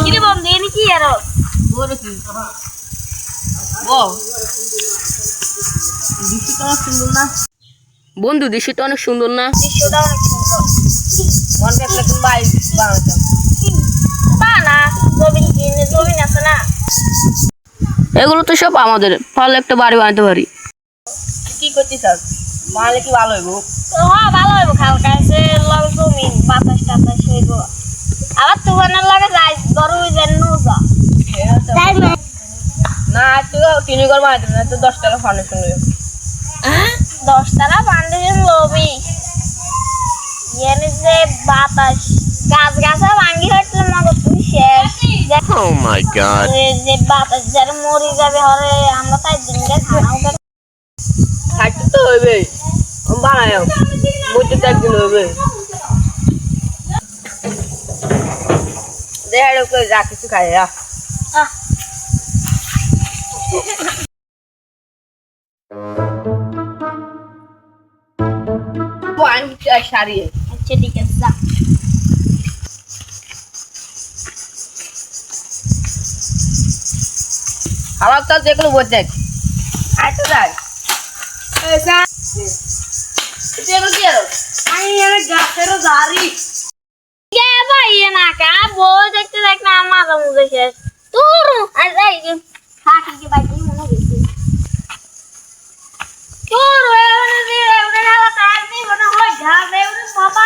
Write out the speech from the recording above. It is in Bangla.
কিরে বন্ধু এনে কি আর বলো কি ও দৃশ্যটা সুন্দর না বন্ধু, দৃশ্যটা অনেক সুন্দর না? দৃশ্যটা অনেক সুন্দর। মন দেখলে তুমি বাড়ি বানাতাম তা না, জমিন আছে না। এগুলো তো সব আমাদের, পারলে একটা বাড়ি বানাতে পারি। কি করতে চাস? বানালে কি ভালো হইব? হ্যাঁ ভালো হইব, খালকা আছে লগে জমিন বাতাস টাতাস হইব। আবার তুফানের লগে যাই বড় হয়ে যায় নৌজা। না তুই কিনে ঘর বানাতে না, তো 10 টাকা ফাউন্ডেশন হইব। 10 টাকা ফাউন্ডেশন লবি এনে যে বাতাস গাছ গাছা ভাঙ্গি হইলে মগজ তুমি শেষ। Oh my god. যে বাতাস যারা মরি যাবে হরে আমরা তাই দিনকে খানাও করে খাইতে তো হইবে, বানাও মুইতে তো একদিন হইবে। দেখাড়ে করে যা কিছু খাই যা। আমি সারিয়ে আচ্ছা ঠিক আছে যা। আমার তো যেগুলো বলতে আচ্ছা যাই কে ভাই না কা বই দেখতে দেখতে আমার মাথা মুখে শেষ তোর আর এই যে থাকি কি ভাই তুই মনে গেছিস তোর ওরে যে ওরে হালা তার নেই মনে হয় ঘা দেউরে বাবা